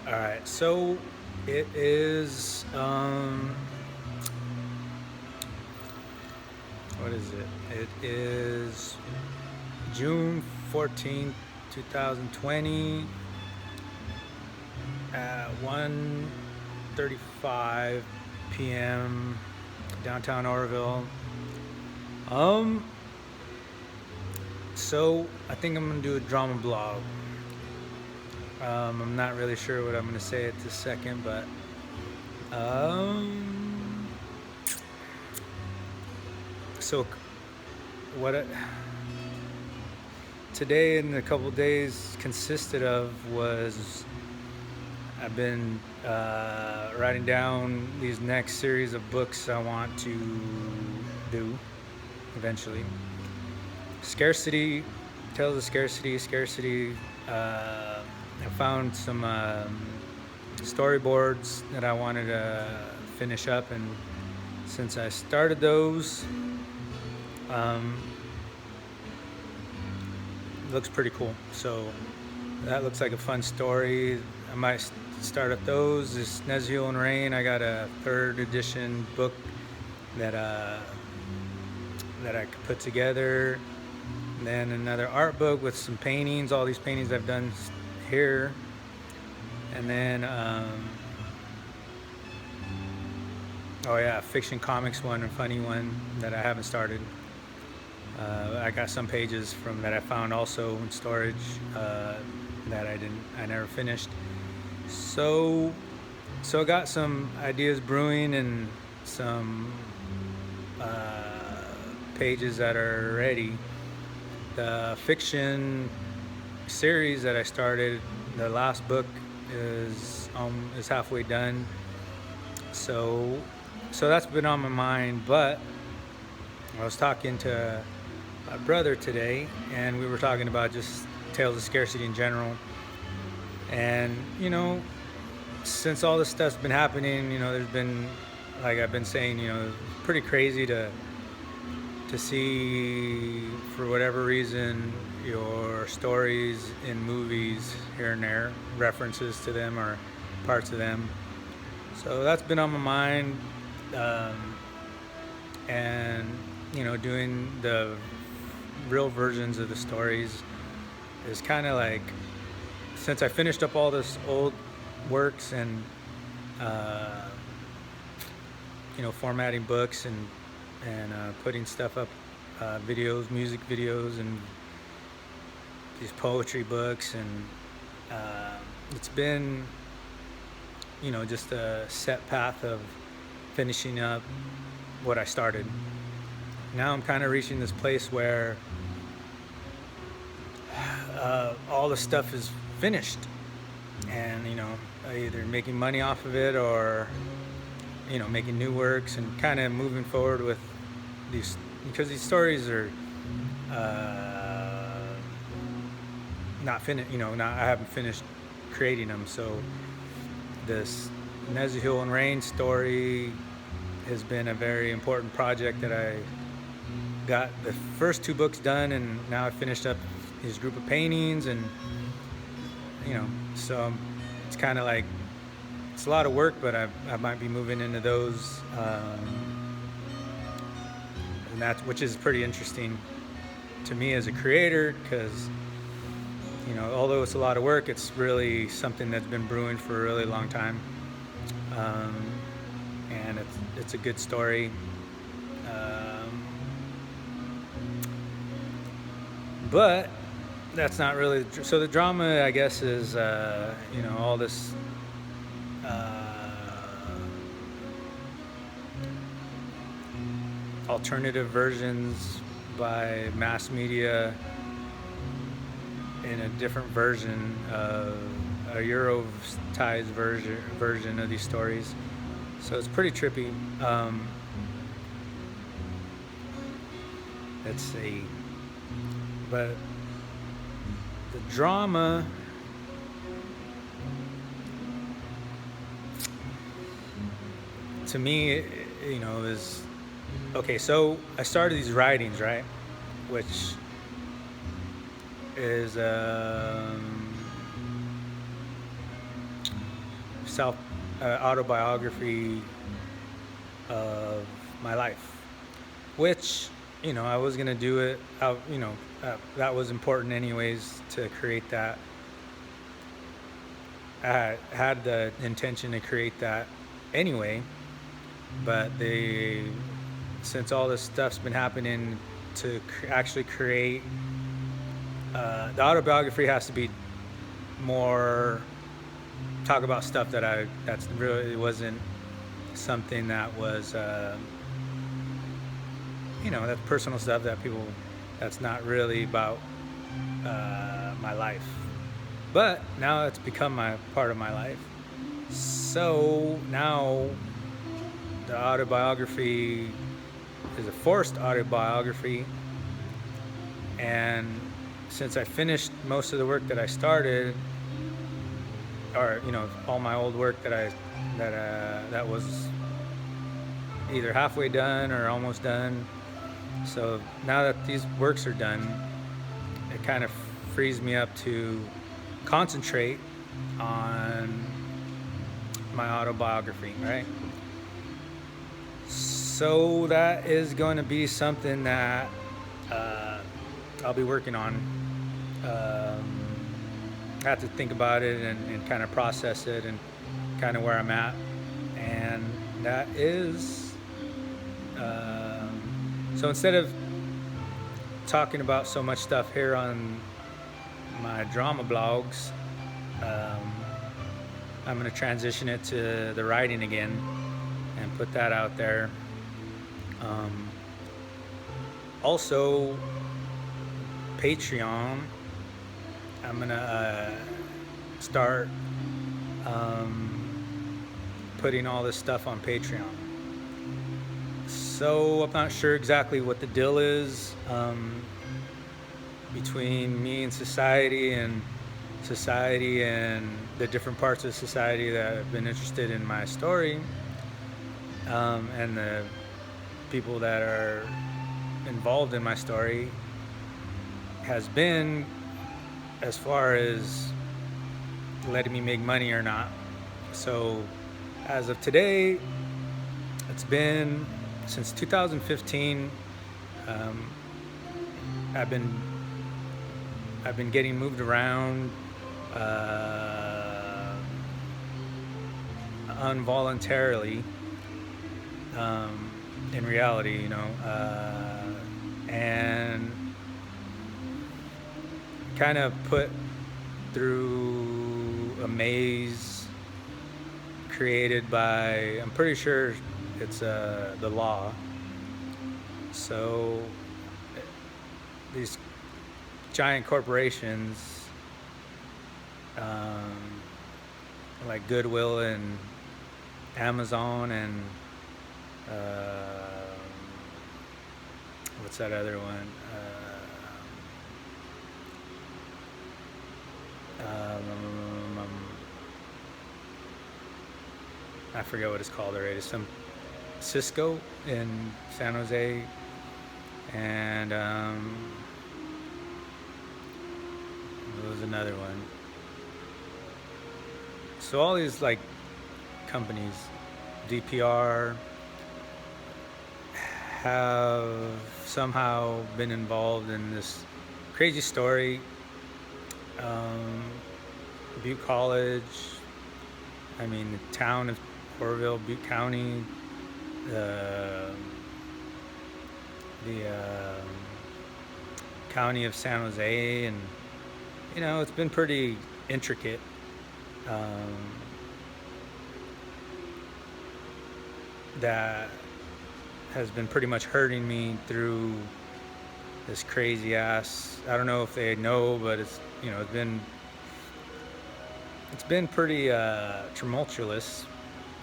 All right, so it is what is it? It is June 14th, 2020 at 1:35 p.m. downtown Oroville. Um so I think I'm gonna do a drama blog. I'm not really sure what I'm gonna say at this second, but um so what today and a couple days consisted of was I've been writing down these next series of books I want to do eventually. Scarcity, Tales of Scarcity. I found some storyboards that I wanted to finish up, and since I started those, um, looks pretty cool. So that looks like a fun story. I might start up those. This Nezio and Rain, I got a third edition book that that I could put together. And then another art book with some paintings, all these paintings I've done here. And then, oh yeah, fiction comics one, a funny one that I haven't started. I got some pages from that I found also in storage that I never finished. So, so I got some ideas brewing and some pages that are ready. The fiction series that I started, the last book is halfway done. So, so that's been on my mind. But I was talking to my brother today, and we were talking about just Tales of Scarcity in general. And since all this stuff's been happening, there's been, like I've been saying, pretty crazy to see, for whatever reason, your stories in movies here and there, references to them or parts of them. So that's been on my mind, and doing the real versions of the stories is kind of like, since I finished up all this old works and formatting books and putting stuff up, videos, music videos, and these poetry books, and it's been just a set path of finishing up what I started. Now I'm kind of reaching this place where all the stuff is finished, and either making money off of it or making new works and kind of moving forward with these, because these stories are not finished. Not, I haven't finished creating them. So this Nezahul and Rain story has been a very important project that I got the first two books done, and now I finished up his group of paintings, and so it's kind of like, it's a lot of work, but I might be moving into those, and that's, which is pretty interesting to me as a creator, because although it's a lot of work, it's really something that's been brewing for a really long time, and it's a good story. But that's not really so. The drama, I guess, is all this alternative versions by mass media in a different version of a Eurotized version of these stories. So it's pretty trippy. Let's see. But the drama, to me, is okay. So I started these writings, right, which is self autobiography of my life, which, I was gonna do it. That was important anyways to create that. I had the intention to create that anyway, but since all this stuff's been happening to actually create, the autobiography has to be more talk about stuff that's really, it wasn't something that was, that's personal stuff that's not really about my life. But now it's become part of my life. So now the autobiography is a forced autobiography, and since I finished most of the work that I started, or all my old work that was either halfway done or almost done. So now that these works are done, it kind of frees me up to concentrate on my autobiography, right? So that is going to be something that I'll be working on. I have to think about it and kind of process it and kind of where I'm at. And that is, so instead of talking about so much stuff here on my drama blogs, I'm going to transition it to the writing again and put that out there. Also, Patreon, I'm going to start putting all this stuff on Patreon. So I'm not sure exactly what the deal is between me and society and the different parts of society that have been interested in my story, and the people that are involved in my story has been as far as letting me make money or not. So as of today, it's been since 2015. I've been getting moved around involuntarily, in reality, and kind of put through a maze created by, I'm pretty sure it's the law. So these giant corporations, like Goodwill and Amazon and what's that other one? I forget what it's called already. Some Cisco in San Jose, and there was another one. So all these like companies, DPR, have somehow been involved in this crazy story. Butte College, the town of Oroville, Butte County, the county of San Jose, and it's been pretty intricate. That has been pretty much hurting me through this crazy ass, I don't know if they know, but it's been pretty tumultuous,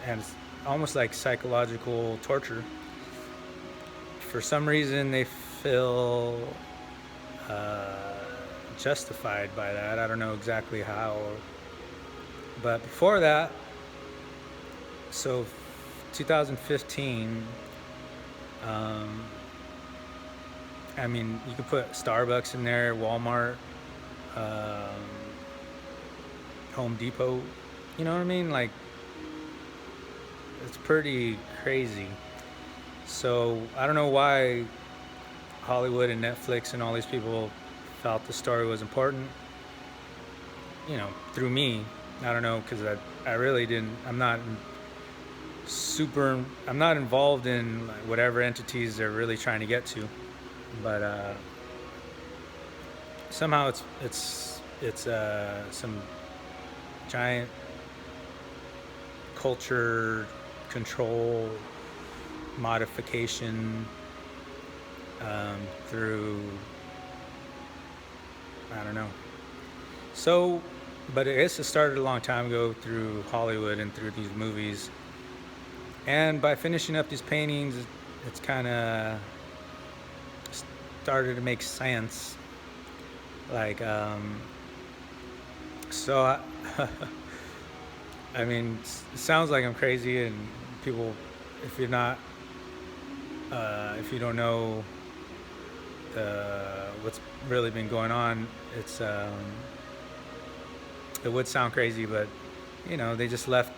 and it's almost like psychological torture. For some reason they feel justified by that. I don't know exactly how, but before that, so 2015, you could put Starbucks in there, Walmart, Home Depot, you know what I mean? Like it's pretty crazy. So I don't know why Hollywood and Netflix and all these people felt the story was important. Through me. I don't know, because I really didn't. I'm not involved in like whatever entities they're really trying to get to, but somehow it's some giant culture control modification through, I don't know. So, but I guess it started a long time ago through Hollywood and through these movies. And by finishing up these paintings, it's kind of started to make sense. Like, so I mean, it sounds like I'm crazy, and people, if you're not, if you don't know what's really been going on, it would sound crazy, but they just left.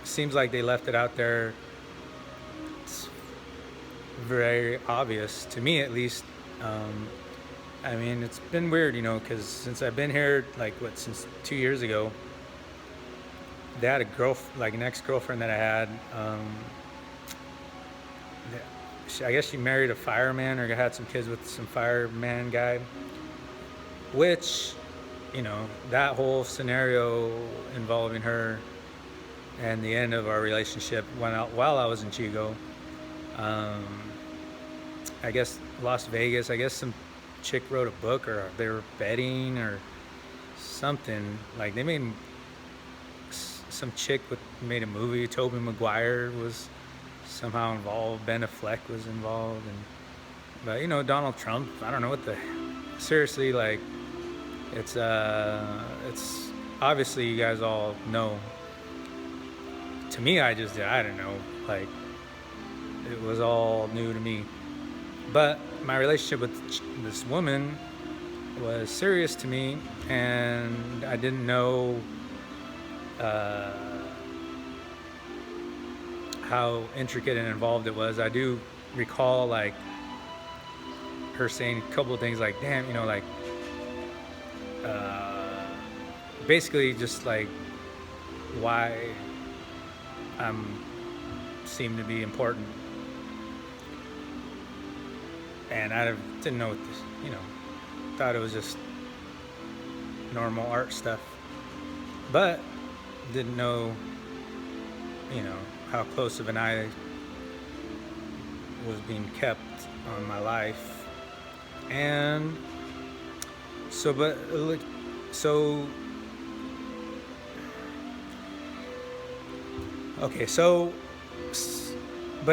Seems like they left it out there. It's very obvious to me, at least. I mean, it's been weird, because since I've been here, like since 2 years ago, they had an ex-girlfriend that I had. I guess she married a fireman or had some kids with some fireman guy, which, that whole scenario involving her and the end of our relationship while I was in Chico. I guess Las Vegas, I guess some chick wrote a book, or they were betting or something. Like they made some chick made a movie. Tobey Maguire was somehow involved. Ben Affleck was involved, but Donald Trump. I don't know what seriously, like it's obviously you guys all know. To me, I don't know, like it was all new to me. But my relationship with this woman was serious to me, and I didn't know how intricate and involved it was. I do recall like her saying a couple of things like, damn, like basically just like why seem to be important. And I didn't know what this, thought it was just normal art stuff, but didn't know, how close of an eye was being kept on my life. And so, but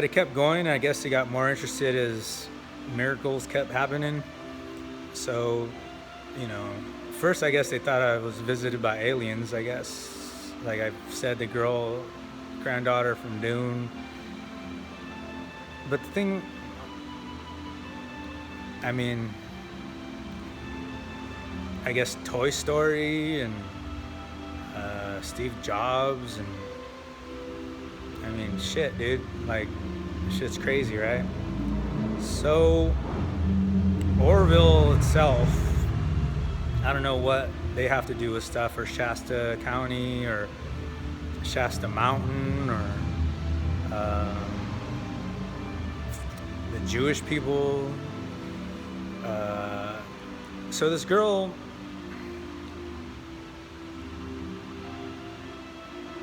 it kept going. I guess he got more interested as miracles kept happening. So, first I guess they thought I was visited by aliens, I guess. Like I said, the granddaughter from Dune. But the thing, I mean, I guess Toy Story and Steve Jobs, and I mean, shit, dude. Like, shit's crazy, right? So, Oroville itself, I don't know what they have to do with stuff, or Shasta County, or Shasta Mountain, or the Jewish people. So this girl,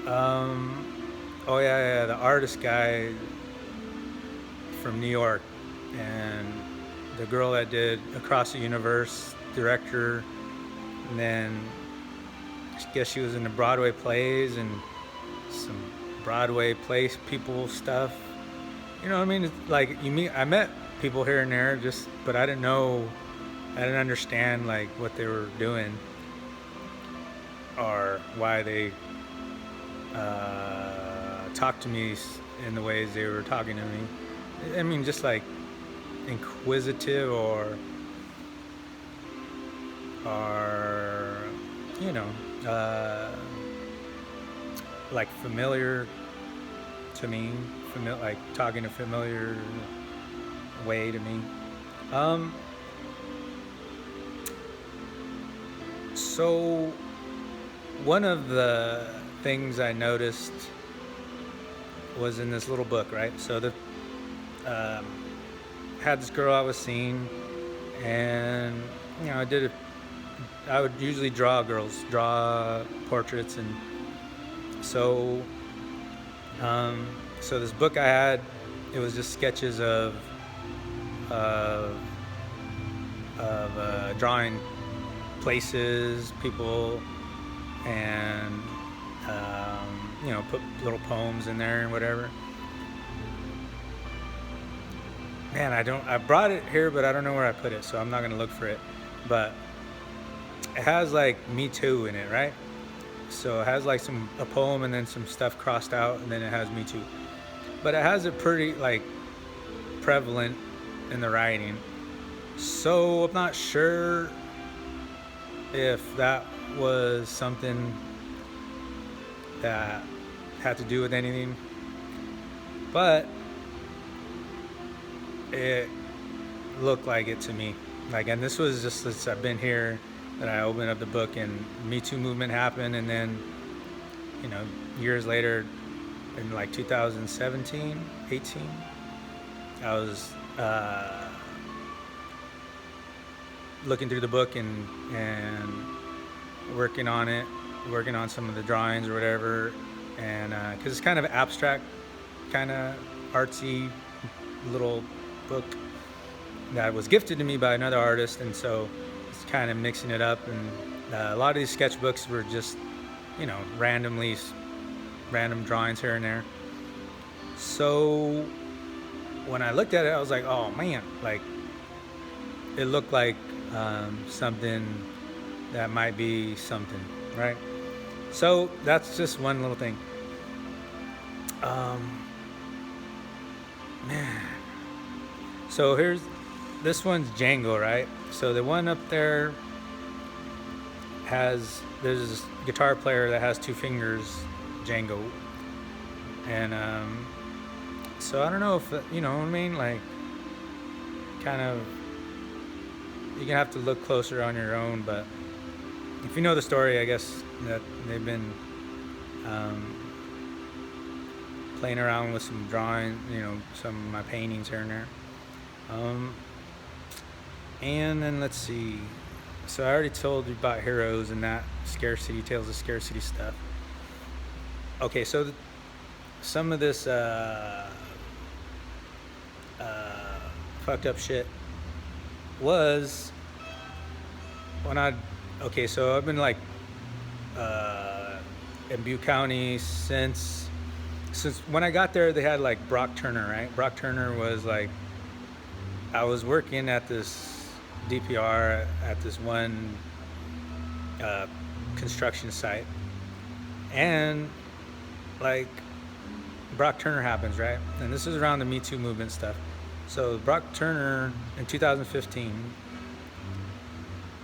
the artist guy from New York, and the girl that did Across the Universe, director, and then I guess she was in the Broadway plays and some Broadway place people stuff. You know what I mean? It's like I met people here and there, but I didn't understand like what they were doing or why they talked to me in the ways they were talking to me. I mean, just like inquisitive or like familiar to me, like talking a familiar way to me. Um, so one of the things I noticed was in this little book, right? So the um, had this girl I was seeing, and I would usually draw portraits, and so so this book I had, it was just sketches uh, of drawing places, people, and put little poems in there and whatever. Man, I brought it here, but I don't know where I put it, so I'm not gonna look for it. But it has like Me Too in it, right? So it has like a poem and then some stuff crossed out, and then it has Me Too. But it has it pretty like prevalent in the writing. So I'm not sure if that was something that had to do with anything, but it looked like it to me. Like, and this was just since I've been here that I opened up the book and Me Too movement happened, and then years later, in like 2017, 18, I was looking through the book and working on it, working on some of the drawings or whatever, and because it's kind of abstract, kind of artsy little book that was gifted to me by another artist, and so it's kind of mixing it up. And a lot of these sketchbooks were just random drawings here and there. So when I looked at it, I was like, oh man, like it looked like something that might be something, right? So that's just one little thing. Man. So this one's Django, right? So the one up there there's this guitar player that has two fingers, Django. And so I don't know if, you know what I mean? Like, kind of, you're gonna have to look closer on your own, but if you know the story, I guess that they've been playing around with some drawing, some of my paintings here and there. And then let's see. So I already told you about Heroes and that scarcity, Tales of Scarcity stuff. Okay, so some of this fucked up shit was so I've been like in Butte County since when I got there. They had like Brock Turner, right? Brock Turner was like, I was working at this DPR at this one construction site, and like Brock Turner happens, right? And this is around the Me Too movement stuff. So Brock Turner in 2015,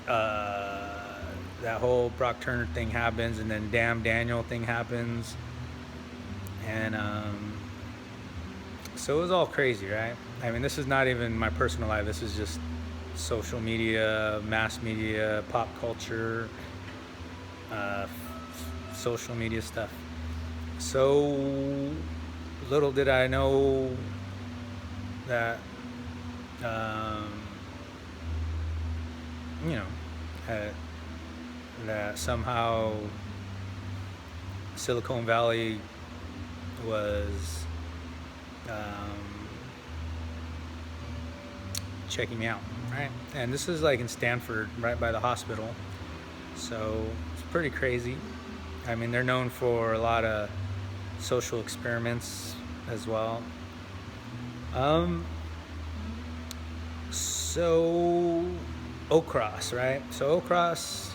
that whole Brock Turner thing happens, and then Damn Daniel thing happens, and so it was all crazy, right? I mean, this is not even my personal life. This is just social media, mass media, pop culture, social media stuff. So little did I know that, that somehow Silicon Valley was checking me out, right? And this is like in Stanford, right by the hospital. So it's pretty crazy. I mean, they're known for a lot of social experiments as well. So Ocross, right? So Ocross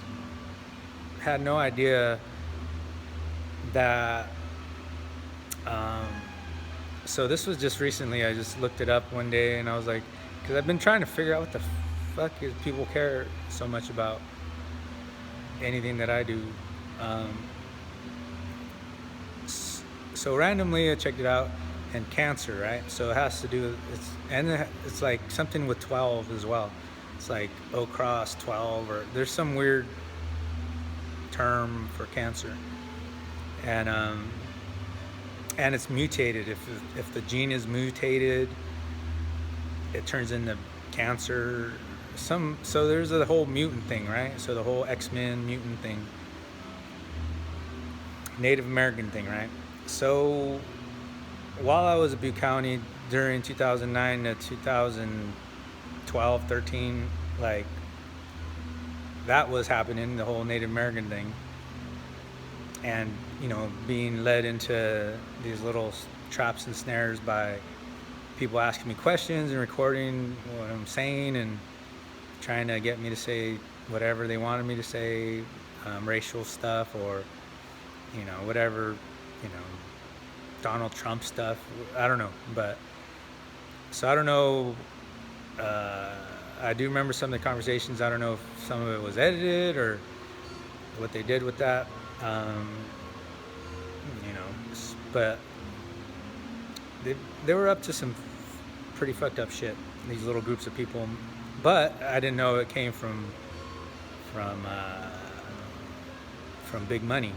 had no idea that so this was just recently. I just looked it up one day, and I was like, because I've been trying to figure out what the fuck is people care so much about anything that I do. So randomly I checked it out, and cancer, right? So it has to do, it's like something with 12 as well. It's like O cross 12, or there's some weird term for cancer. And and it's mutated. If the gene is mutated, it turns into cancer. So there's a whole mutant thing, right? So the whole X-Men mutant thing, Native American thing, right? So while I was at Butte County during 2009 to 2012, 13, like that was happening, the whole Native American thing. And, being led into these little traps and snares by people asking me questions and recording what I'm saying and trying to get me to say whatever they wanted me to say, racial stuff, or, whatever, Donald Trump stuff. I don't know. But so I don't know. I do remember some of the conversations. I don't know if some of it was edited or what they did with that. But they were up to some pretty fucked up shit, these little groups of people. But I didn't know it came from big money.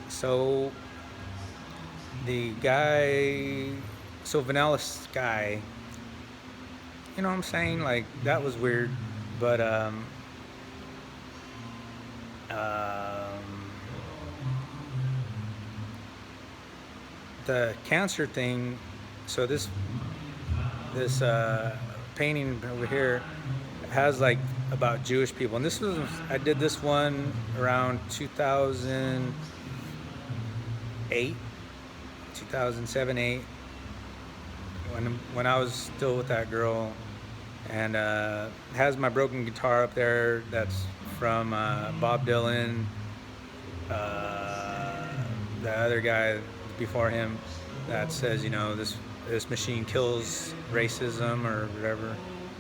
So the guy, Vanilla Sky, you know what I'm saying? Like, that was weird. But the cancer thing. So this painting over here has like about Jewish people, and I did this one around 2008, 2007, 8, when I was still with that girl, and has my broken guitar up there. That's from Bob Dylan, the other guy before him, that says, this machine kills racism or whatever,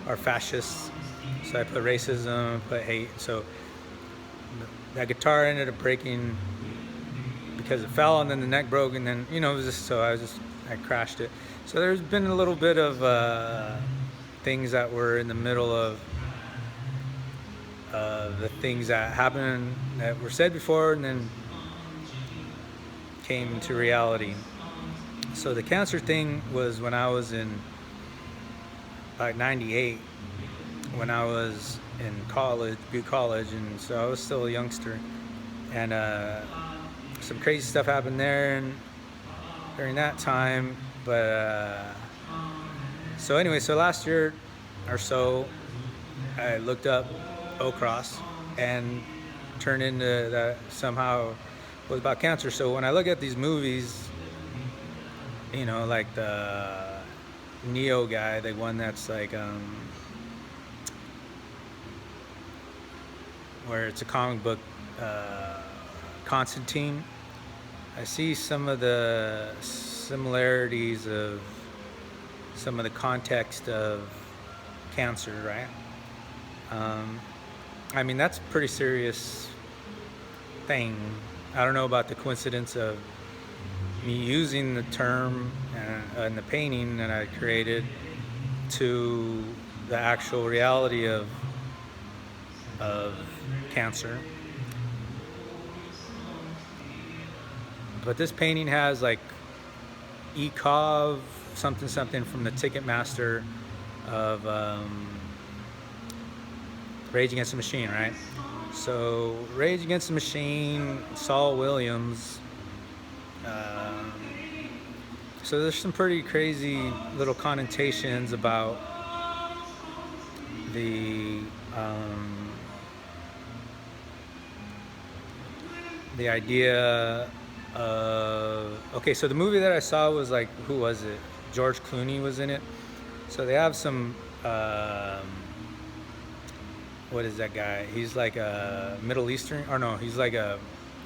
or fascists. So I put racism, put hate. So that guitar ended up breaking because it fell, and then the neck broke, and then, it was just, so I crashed it. So there's been a little bit of things that were in the middle of the things that happened, that were said before, and then came to reality. So the cancer thing was when I was in like 98, when I was in college, Butte College, and so I was still a youngster, and some crazy stuff happened there and during that time. But so anyway, so last year or so, I looked up O-Cross and turned into that somehow was about cancer. So when I look at these movies, like the Neo guy, the one that's like where it's a comic book, Constantine, I see some of the similarities of some of the context of cancer, right? I mean, that's a pretty serious thing. I don't know about the coincidence of me using the term and the painting that I created to the actual reality of cancer. But this painting has like ECOV something from the Ticketmaster of Rage Against the Machine, right? So Rage Against the Machine, Saul Williams. So there's some pretty crazy little connotations about the idea of, okay, so the movie that I saw was like, who was it? George Clooney was in it. So they have some, what is that guy? He's like a Middle Eastern, or no, he's like a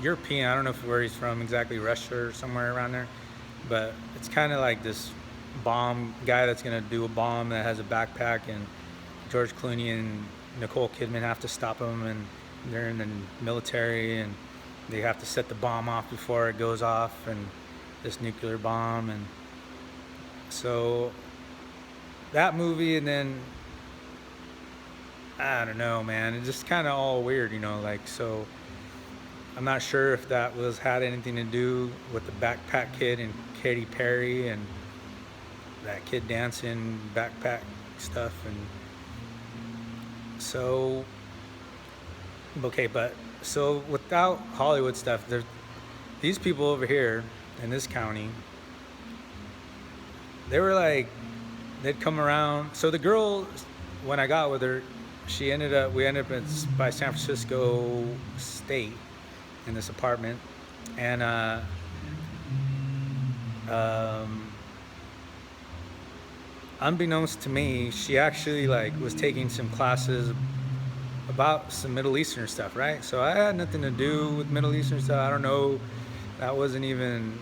European. I don't know where he's from exactly, Russia or somewhere around there. But it's kind of like this bomb guy that's going to do a bomb that has a backpack, and George Clooney and Nicole Kidman have to stop him, and they're in the military, and they have to set the bomb off before it goes off, and this nuclear bomb. And so that movie, and then I don't know, man, it's just kind of all weird, like, so I'm not sure if that had anything to do with the Backpack Kid and Katy Perry and that kid dancing backpack stuff. And so, okay, but so without Hollywood stuff, these people over here in this county, they were like, they'd come around. So the girl, when I got with her, we ended up by San Francisco State in this apartment. And unbeknownst to me, she actually like was taking some classes about some Middle Eastern stuff, right? So I had nothing to do with Middle Eastern stuff. I don't know. That wasn't even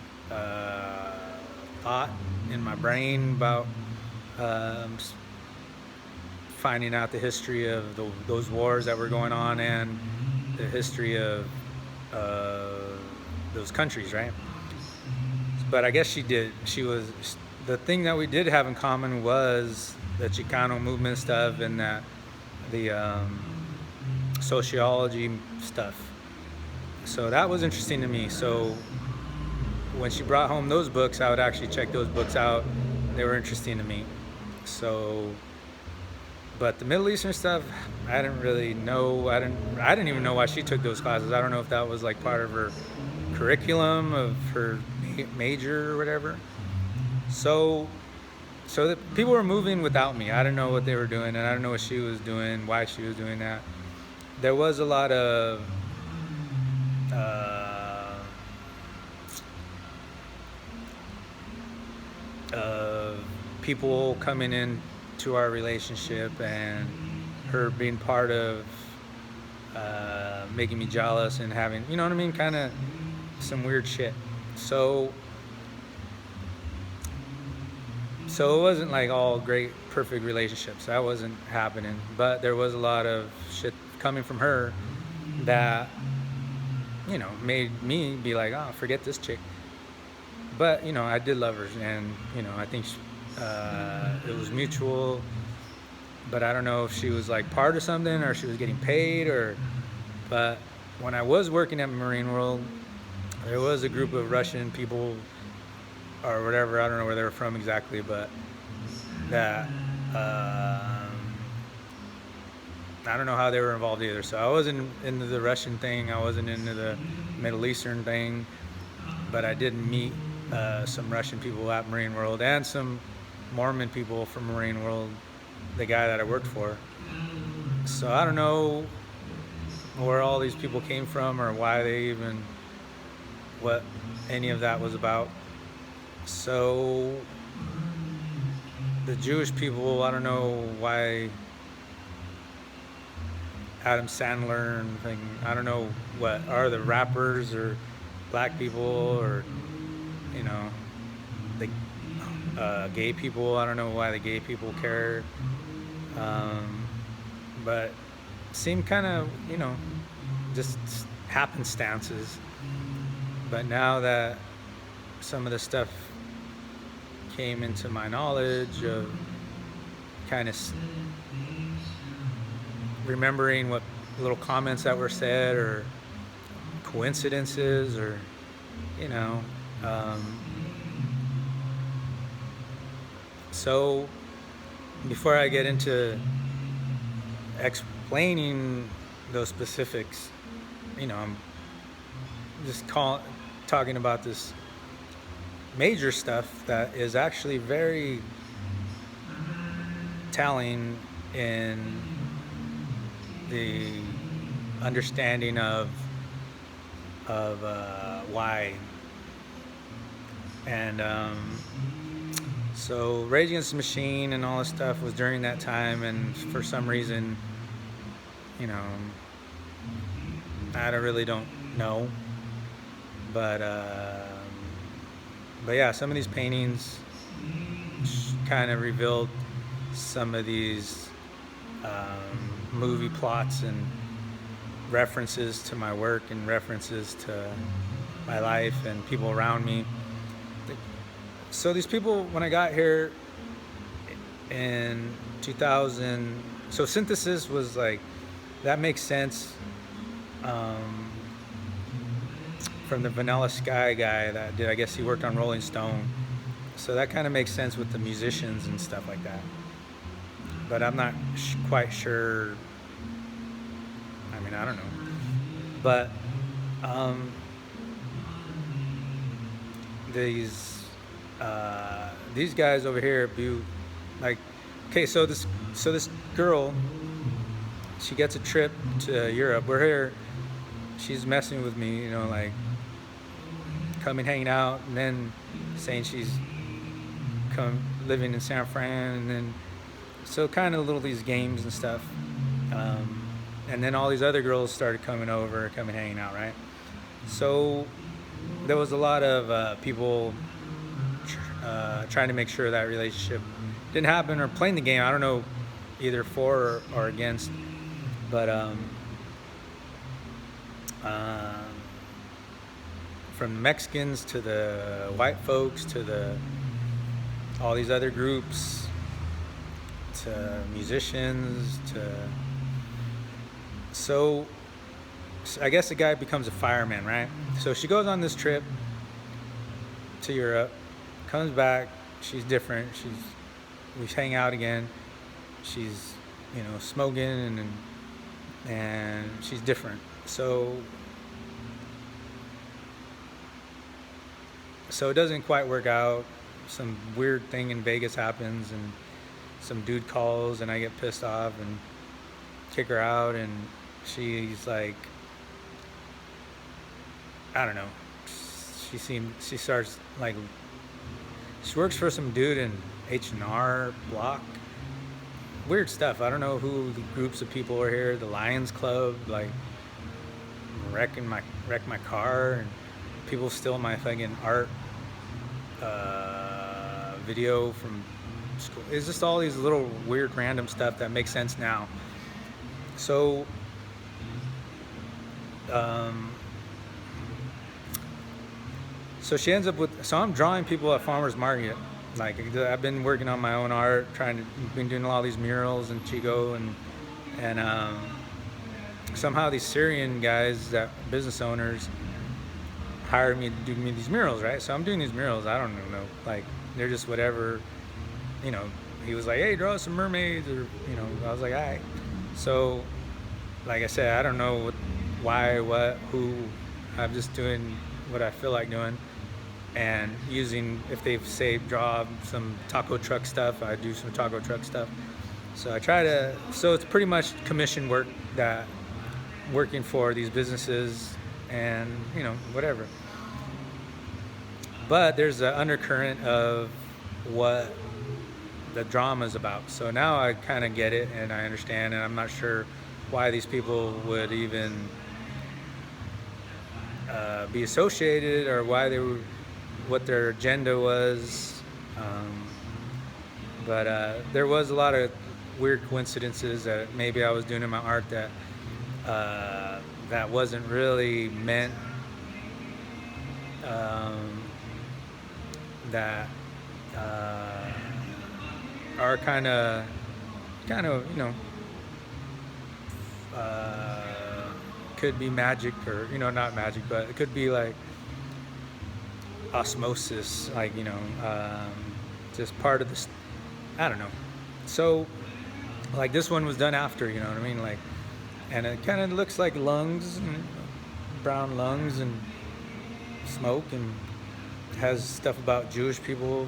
thought in my brain about finding out the history of those wars that were going on and the history of those countries, right? But I guess she did. The thing that we did have in common was the Chicano movement stuff and the sociology stuff. So that was interesting to me. So when she brought home those books, I would actually check those books out. They were interesting to me. So, but the Middle Eastern stuff, I didn't really know. I didn't even know why she took those classes. I don't know if that was like part of her curriculum of her major or whatever. So the people were moving without me. I didn't know what they were doing, and I don't know what she was doing, why she was doing that. There was a lot of people coming in to our relationship and her being part of making me jealous and having, you know what I mean, kind of some weird shit. So it wasn't like all great, perfect relationships. That wasn't happening. But there was a lot of shit coming from her that, made me be like, oh, forget this chick. But, I did love her. And, I think it was mutual. But I don't know if she was like part of something or she was getting paid but when I was working at Marine World, there was a group of Russian people or whatever, I don't know where they were from exactly, but that I don't know how they were involved either. So I wasn't into the Russian thing, I wasn't into the Middle Eastern thing, but I did meet some Russian people at Marine World and some Mormon people from Marine World, the guy that I worked for. So I don't know where all these people came from or what any of that was about. So the Jewish people, I don't know why Adam Sandler and thing, I don't know what are the rappers or black people or the gay people. I don't know why the gay people care, but seemed kind of just happenstances. But now that some of the stuff came into my knowledge of kind of remembering what little comments that were said or coincidences or so before I get into explaining those specifics, I'm just talking about this major stuff that is actually very telling in the understanding of why. And so Rage Against the Machine and all this stuff was during that time, and for some reason, I really don't know, but yeah, some of these paintings kind of revealed some of these movie plots and references to my work and references to my life and people around me. So these people, when I got here in 2000, so Synthesis was like, that makes sense, um, from the Vanilla Sky guy that did, I guess he worked on Rolling Stone. So that kind of makes sense with the musicians and stuff like that. But I'm not quite sure. I mean, I don't know. But um, these guys over here, like, okay, so this girl, she gets a trip to Europe. We're here. She's messing with me, you know, like coming, hanging out, and then saying she's come living in San Fran, and then so kind of little these games and stuff. And then all these other girls started coming over, coming hanging out, right? So there was a lot of people trying to make sure that relationship didn't happen, or playing the game. I don't know, either for or against, but from the Mexicans to the white folks to all these other groups to musicians so I guess the guy becomes a fireman, right? So she goes on this trip to Europe, comes back, she's different. We hang out again. She's, you know, smoking and she's different. So it doesn't quite work out. Some weird thing in Vegas happens, and some dude calls, and I get pissed off and kick her out, and she's like, I don't know. She starts like, she works for some dude in H&R Block. Weird stuff. I don't know who the groups of people are here. The Lions Club, like wreck my car, and people steal my fucking art video from school. It's just all these little weird random stuff that makes sense now. So so she ends up with, so I'm drawing people at farmers market. Like, I've been working on my own art, been doing all these murals in Chico, and somehow these Syrian guys, that business owners, hired me to do me these murals, right? So I'm doing these murals. I don't know, like, they're just whatever, you know. He was like, hey, draw some mermaids, or, you know. I was like, all right. So, like I said, I don't know why, what, who. I'm just doing what I feel like doing, and using, if they say draw some taco truck stuff, I do some taco truck stuff. So I try to, so it's pretty much commission work, that working for these businesses, and, you know, whatever. But there's an undercurrent of what the drama is about. So now I kind of get it, and I understand, and I'm not sure why these people would even be associated, or why they were, what their agenda was. But there was a lot of weird coincidences that maybe I was doing in my art that wasn't really meant, that are kind of, you know, could be magic, or, you know, not magic, but it could be like osmosis, like, you know, just part of this, I don't know. So like this one was done after, you know what I mean, like, and it kind of looks like lungs, and brown lungs, and smoke, and has stuff about Jewish people,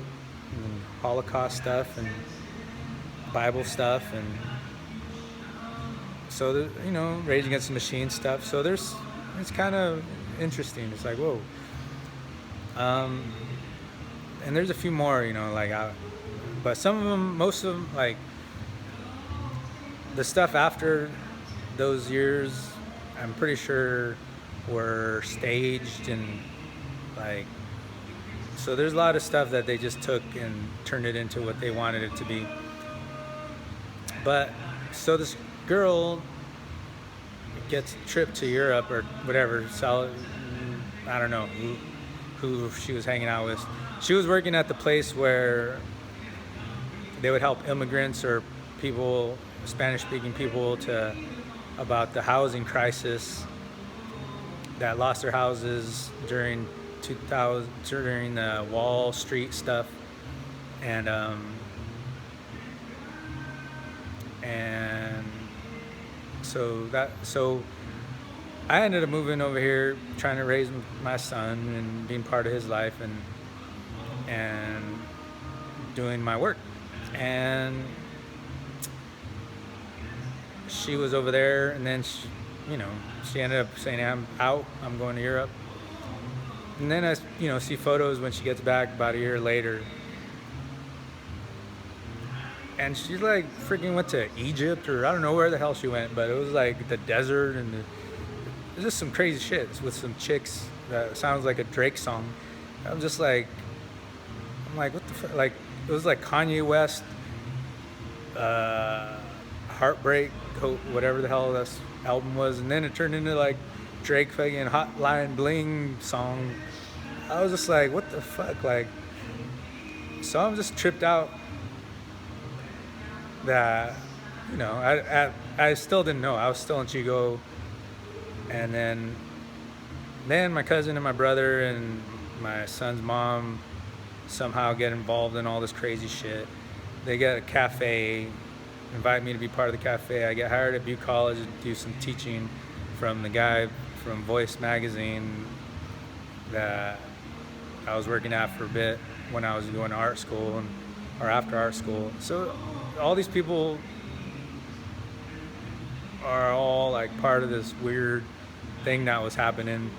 and Holocaust stuff, and Bible stuff, and so, you know, Rage Against the Machine stuff. So it's kind of interesting. It's like, whoa. And there's a few more, you know, like, but some of them, most of them, like the stuff after those years, I'm pretty sure were staged, and like, so there's a lot of stuff that they just took and turned it into what they wanted it to be. But so this girl gets a trip to Europe or whatever, I don't know, who she was hanging out with. She was working at the place where they would help immigrants or people, Spanish-speaking people, about the housing crisis that lost their houses during 2000, during the Wall Street stuff, and so I ended up moving over here, trying to raise my son and being part of his life and doing my work. And she was over there, and then she ended up saying, I'm out, I'm going to Europe. And then I see photos when she gets back about a year later, and she like freaking went to Egypt, or I don't know where the hell she went, but it was like the desert, and it was just some crazy shit with some chicks that sounds like a Drake song. I'm like, what the fuck? Like, it was like Kanye West, Heartbreak, whatever the hell this album was, and then it turned into like Drake fucking Hotline Bling song. I was just like, what the fuck? Like, so I'm just tripped out that, I still didn't know. I was still in Chico. And then my cousin and my brother and my son's mom somehow get involved in all this crazy shit. They get a cafe, invite me to be part of the cafe. I get hired at Butte College to do some teaching from the guy from Voice magazine that I was working at for a bit when I was going to art school or after art school. So all these people are all like part of this weird thing that was happening.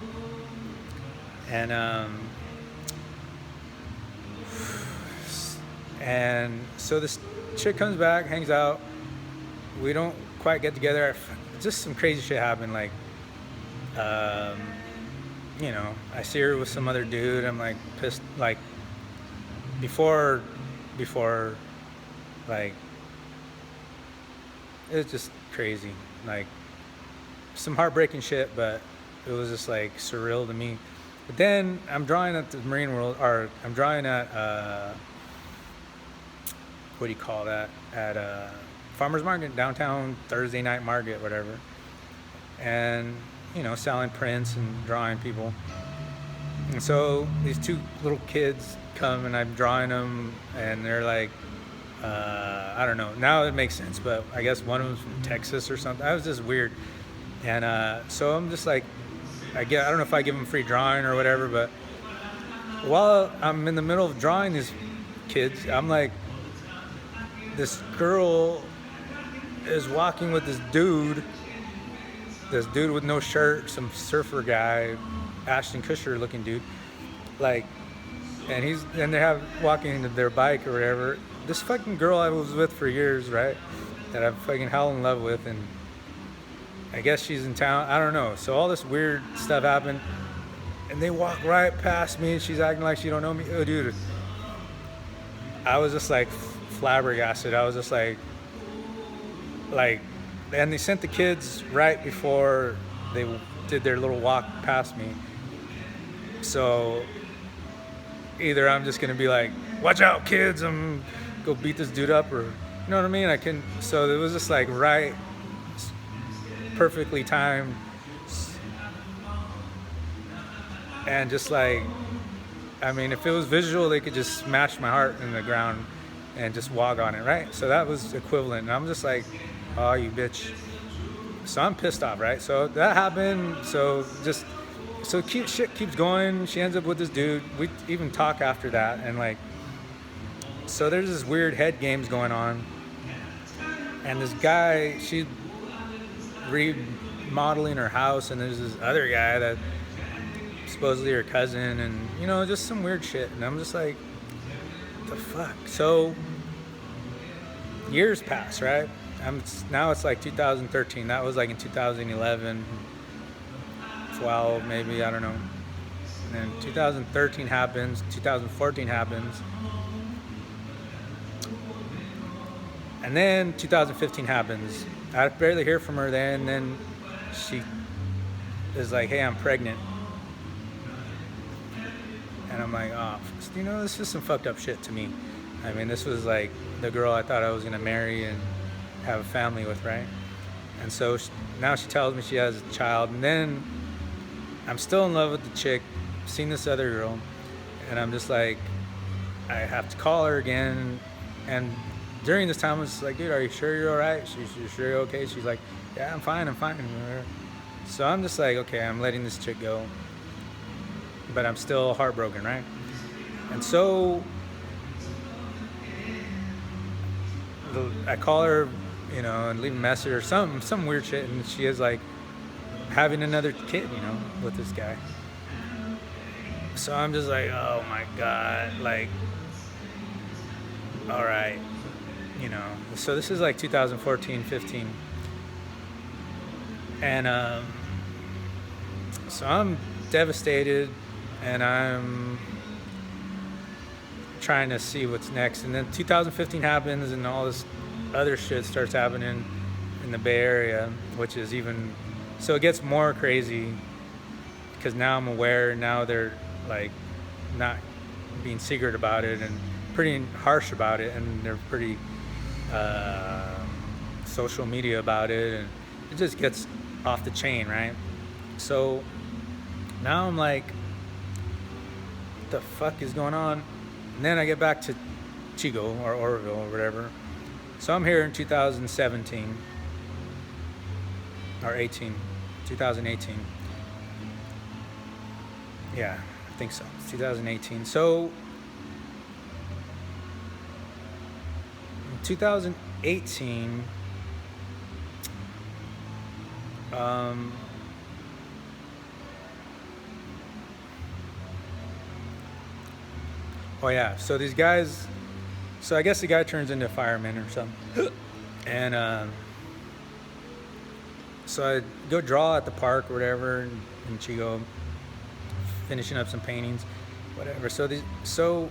And so this chick comes back, hangs out. We don't quite get together. Just some crazy shit happened. Like, I see her with some other dude. I'm like pissed. Like before, like, it's just crazy. Like some heartbreaking shit, but it was just like surreal to me. But then I'm drawing at the Marine World, or I'm drawing at what do you call that? At Farmers Market, downtown, Thursday night market, whatever. And selling prints and drawing people. And so these two little kids come, and I'm drawing them, and they're like, I don't know. Now it makes sense, but I guess one of them's from Texas or something. That was just weird. And so I'm just like, I don't know if I give them free drawing or whatever, but while I'm in the middle of drawing these kids, I'm like, this girl is walking with this dude with no shirt, some surfer guy, Ashton Kutcher looking dude, like, and they have walking into their bike or whatever. This fucking girl I was with for years, right, that I'm fucking hell in love with, and I guess she's in town, I don't know. So all this weird stuff happened, and they walk right past me, and she's acting like she don't know me. Oh, dude, I was just like flabbergasted. I was just like, and they sent the kids right before they did their little walk past me. So either I'm just gonna be like, watch out, kids, I'm go beat this dude up, or, you know what I mean? So it was just like right, perfectly timed, and just like, I mean, if it was visual, they could just smash my heart in the ground and just walk on it, right? So that was equivalent, and I'm just like, oh, you bitch. So I'm pissed off, right? So that happened. So shit keeps going. She ends up with this dude. We even talk after that, and like, so there's this weird head games going on, and this guy, she's remodeling her house, and there's this other guy that supposedly her cousin, and just some weird shit, and I'm just like, what the fuck? So years pass, right? Now it's like 2013. That was like in 2011, 12 maybe, I don't know. And then 2013 happens, 2014 happens. And then 2015 happens. I barely hear from her then. Then she is like, hey, I'm pregnant. And I'm like, oh, this is some fucked up shit to me. I mean, this was like the girl I thought I was gonna marry and have a family with, right? And so now she tells me she has a child, and then I'm still in love with the chick, seen this other girl, and I'm just like, I have to call her again. And during this time, I was like, dude, are you sure you're all right? You sure you're okay? She's like, yeah, I'm fine. So I'm just like, okay, I'm letting this chick go, but I'm still heartbroken, right? And so I call her, and leave a message or some weird shit, and she is like having another kid, with this guy. So I'm just like, oh my God, like, all right, So this is like 2014, 15. And so I'm devastated, and I'm trying to see what's next. And then 2015 happens, and all this other shit starts happening in the Bay Area, which is even, so it gets more crazy because now I'm aware. Now they're like not being secret about it and pretty harsh about it, and they're pretty social media about it, and it just gets off the chain, right? So now I'm like, what the fuck is going on? And then I get back to Chico or Oroville or whatever. So I'm here in 2017 or 18, 2018. Yeah, I think so. It's 2018. So in 2018, oh yeah, so these guys, so I guess the guy turns into a fireman or something. And so I go draw at the park or whatever in Chico, finishing up some paintings, whatever. So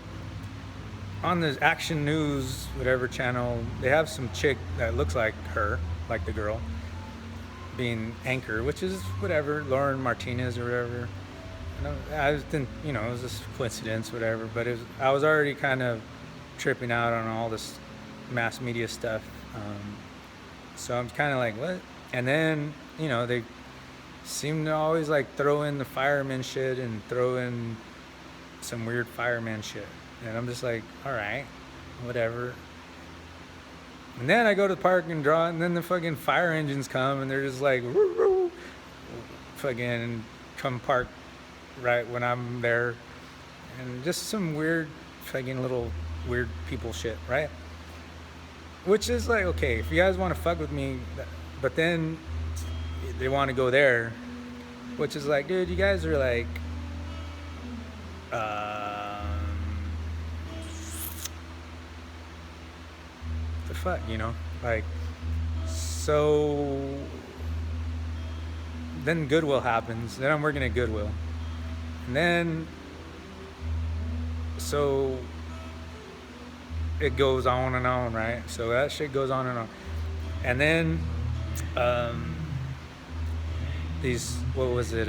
on the Action News, whatever channel, they have some chick that looks like her, like the girl, being anchor, which is whatever, Lauren Martinez or whatever. I didn't, it was just coincidence, whatever. But I was already kind of tripping out on all this mass media stuff. So I'm kind of like, what? And then, they seem to always like throw in the fireman shit and throw in some weird fireman shit. And I'm just like, all right, whatever. And then I go to the park and draw, and then the fucking fire engines come, and they're just like, woo, woo, fucking come park right when I'm there. And just some weird fucking little weird people shit, right? Which is like, okay, if you guys want to fuck with me, but then they want to go there, which is like, dude, you guys are like, the fuck, like, so then Goodwill happens. Then I'm working at Goodwill, and then so it goes on and on, right? So that shit goes on and on, and then what was it?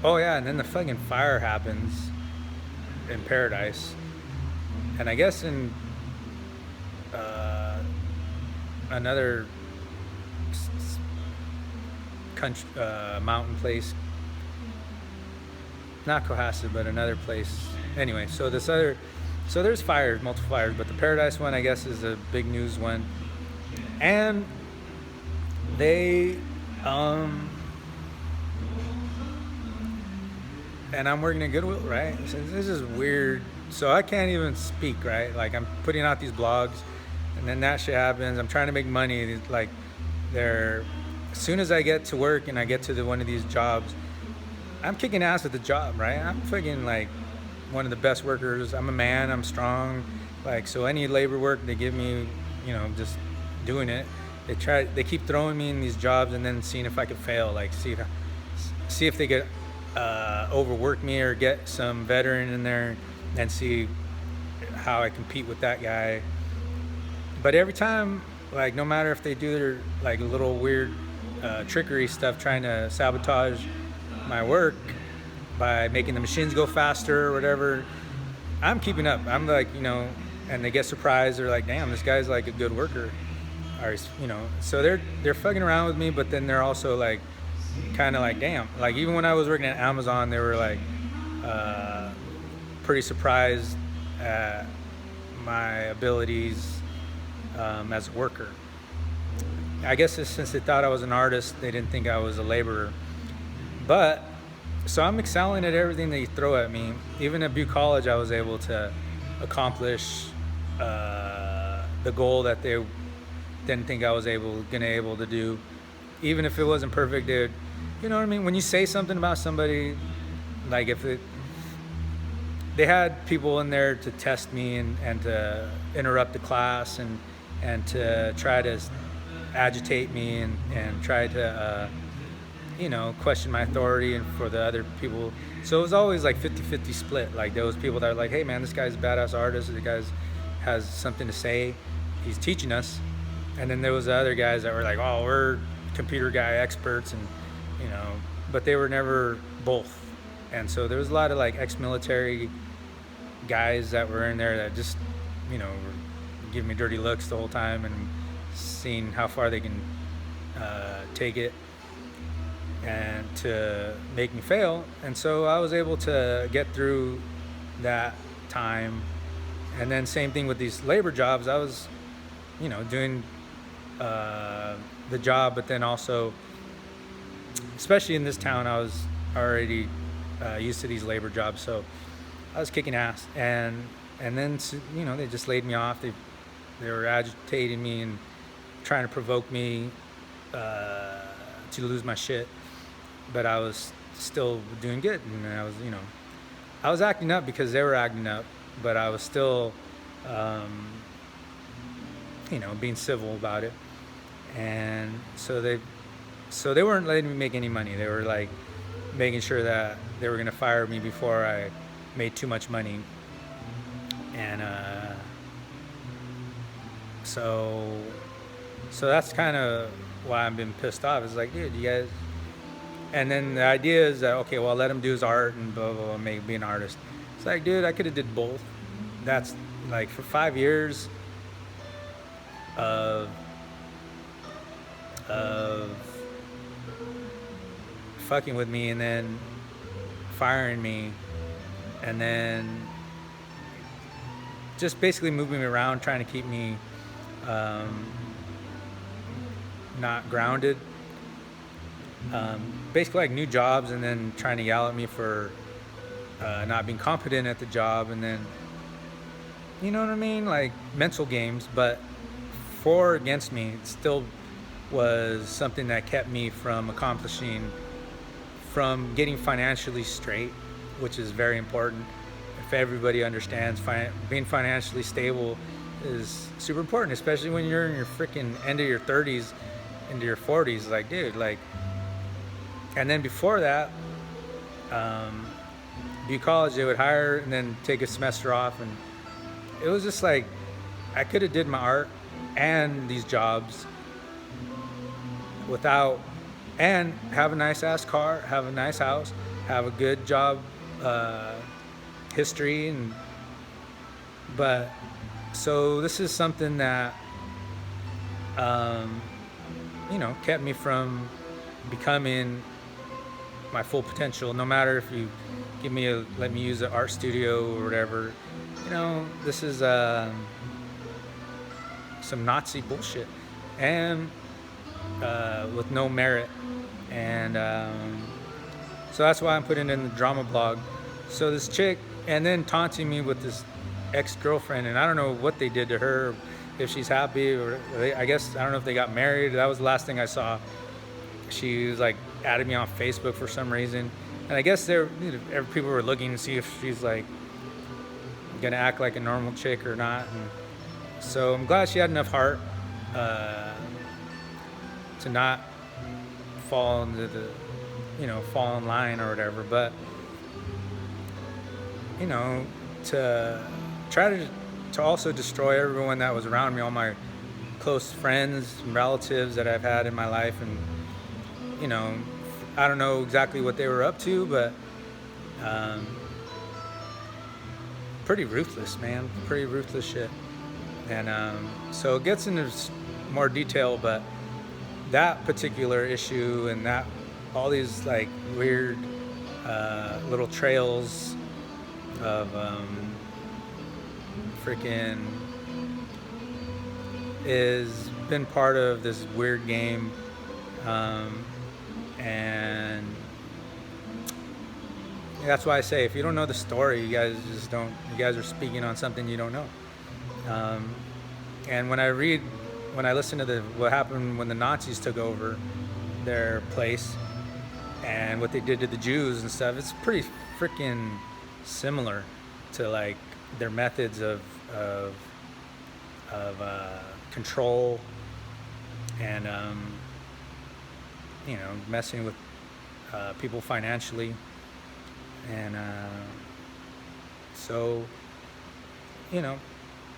Oh yeah, and then the fucking fire happens in Paradise, and I guess in another country, mountain place, not Cohasset, but another place. Anyway, so there's fires, multiple fires, but the Paradise one, I guess, is a big news one, and they and I'm working at Goodwill, right? So this is weird. So I can't even speak, right? Like, I'm putting out these blogs, and then that shit happens. I'm trying to make money. Like, as soon as I get to work and I get to one of these jobs, I'm kicking ass at the job, right? I'm fucking like one of the best workers. I'm a man. I'm strong. Like, so any labor work they give me, just doing it. They keep throwing me in these jobs and then seeing if I could fail. Like, see if they could overwork me or get some veteran in there and see how I compete with that guy. But every time, like, no matter if they do their like little weird trickery stuff trying to sabotage my work, by making the machines go faster or whatever. I'm keeping up. I'm like, and they get surprised. They're like, damn, this guy's like a good worker. Or, so they're fucking around with me, but then they're also like, kind of like, damn. Like even when I was working at Amazon, they were like pretty surprised at my abilities as a worker. I guess since they thought I was an artist, they didn't think I was a laborer. But so I'm excelling at everything they throw at me. Even at Butte College, I was able to accomplish the goal that they didn't think I was gonna able to do. Even if it wasn't perfect, dude. You know what I mean? When you say something about somebody, like they had people in there to test me and to interrupt the class and to try to agitate me and try to question my authority and for the other people. So it was always like 50-50 split. Like there was people that were like, hey man, this guy's a badass artist, the guy has something to say, he's teaching us. And then there was the other guys that were like, oh, we're computer guy experts, and but they were never both. And so there was a lot of like ex-military guys that were in there that just were giving me dirty looks the whole time and seeing how far they can take it and to make me fail. And so I was able to get through that time. And then same thing with these labor jobs. I was doing the job, but then also, especially in this town, I was already used to these labor jobs, so I was kicking ass. And then they just laid me off. They were agitating me and trying to provoke me to lose my shit, but I was still doing good. And I was acting up because they were acting up, but I was still being civil about it. And so they weren't letting me make any money. They were like making sure that they were going to fire me before I made too much money. And so that's kind of why I've been pissed off. It's like, dude, you guys. And then the idea is that, okay, well, let him do his art and blah blah blah, be an artist. It's like, dude, I could have did both. That's like for 5 years of fucking with me and then firing me and then just basically moving me around, trying to keep me not grounded. Basically like new jobs, and then trying to yell at me for not being competent at the job, and then you know what I mean, like mental games. But for or against me, it still was something that kept me from getting financially straight, which is very important. If everybody understands, being financially stable is super important, especially when you're in your freaking end of your 30s into your 40s. Like, dude, like. And then before that, Butte College, they would hire and then take a semester off, and it was just like I could have did my art and these jobs without, and have a nice ass car, have a nice house, have a good job history, but so this is something that kept me from becoming my full potential. No matter if you let me use an art studio or whatever, this is some Nazi bullshit and with no merit. And so that's why I'm putting in the drama blog. So this chick, and then taunting me with this ex-girlfriend, and I don't know what they did to her, if she's happy, or I guess I don't know if they got married. That was the last thing I saw. She was like added me on Facebook for some reason, and I guess people were looking to see if she's like gonna act like a normal chick or not. And so I'm glad she had enough heart to not fall into fall in line or whatever, but to try to also destroy everyone that was around me, all my close friends and relatives that I've had in my life. And I don't know exactly what they were up to, but Um, Pretty ruthless, man. Pretty ruthless shit. And so it gets into more detail, but that particular issue and that all these like weird little trails of freaking is been part of this weird game, and that's why I say if you don't know the story, you guys just don't. You guys are speaking on something you don't know. Um, and when I listen to what happened when the Nazis took over their place and what they did to the Jews and stuff, it's pretty freaking similar to like their methods of control and messing with people financially, and so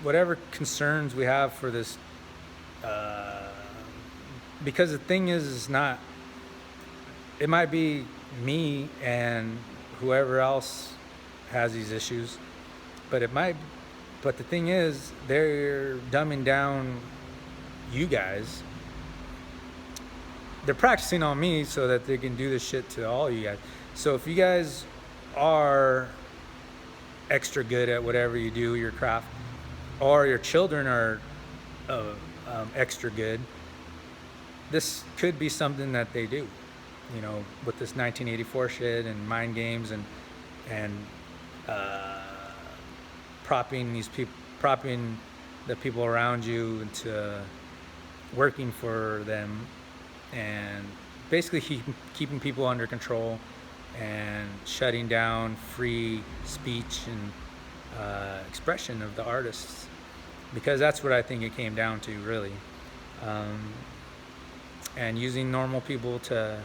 whatever concerns we have for this, because the thing is not, it might be me and whoever else has these issues, but the thing is they're dumbing down you guys. They're practicing on me so that they can do this shit to all you guys. So if you guys are extra good at whatever you do, your craft, or your children are extra good, this could be something that they do, with this 1984 shit and mind games and propping the people around you into working for them, and basically keeping people under control and shutting down free speech and expression of the artists, because that's what I think it came down to, really. And using normal people to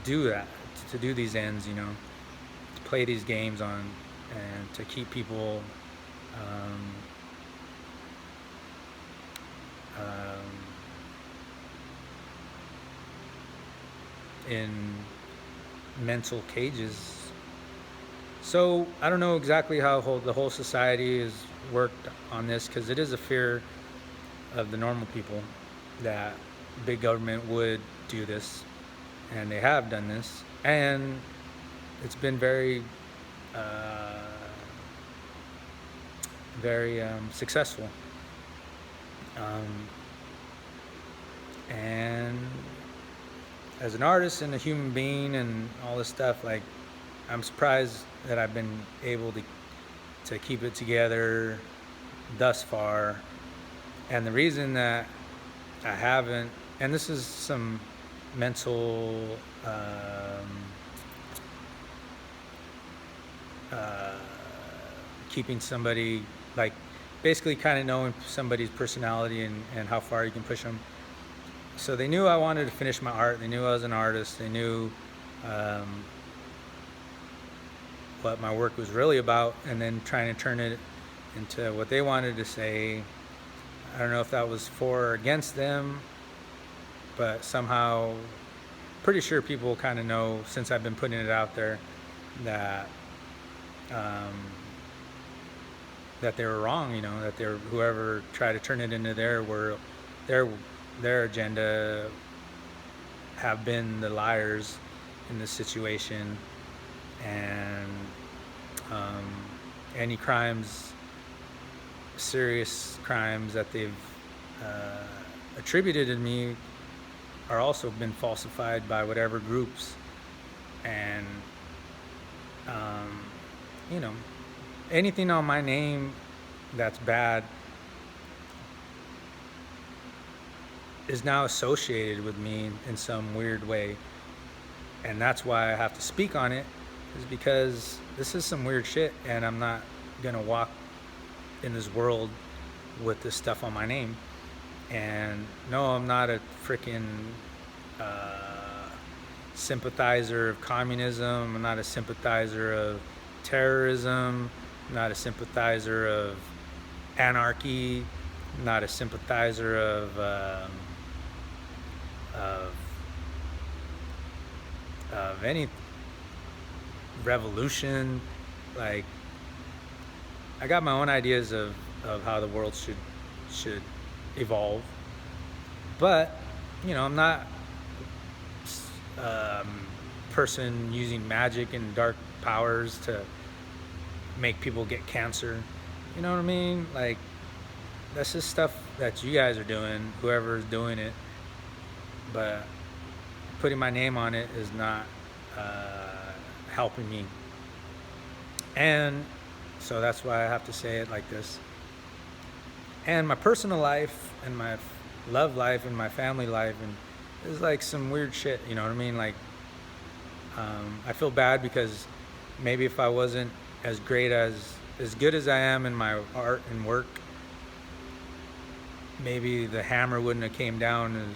do that, to do these ends, to play these games on, and to keep people in mental cages. So I don't know exactly how the whole society has worked on this, because it is a fear of the normal people that big government would do this, and they have done this, and it's been very successful. And as an artist and a human being and all this stuff, like, I'm surprised that I've been able to keep it together thus far. And the reason that I haven't, and this is some mental keeping somebody, like, basically kind of knowing somebody's personality and how far you can push them. So they knew I wanted to finish my art. They knew I was an artist. They knew what my work was really about, and then trying to turn it into what they wanted to say. I don't know if that was for or against them, but somehow, pretty sure people kind of know, since I've been putting it out there, that that they were wrong. That whoever tried to turn it into their agenda have been the liars in this situation, and any serious crimes that they've attributed to me are also been falsified by whatever groups, and anything on my name that's bad is now associated with me in some weird way, and that's why I have to speak on it, is because this is some weird shit, and I'm not gonna walk in this world with this stuff on my name. And no, I'm not a freaking sympathizer of communism. I'm not a sympathizer of terrorism. I'm not a sympathizer of anarchy. I'm not a sympathizer of revolution. Like, I got my own ideas of how the world should evolve, but I'm not person using magic and dark powers to make people get cancer. You know what I mean? Like, that's just stuff that you guys are doing, whoever's doing it. But putting my name on it is not helping me. And so that's why I have to say it like this. And my personal life and my love life and my family life and is like some weird shit, you know what I mean? Like, I feel bad because maybe if I wasn't as great as good as I am in my art and work, maybe the hammer wouldn't have came down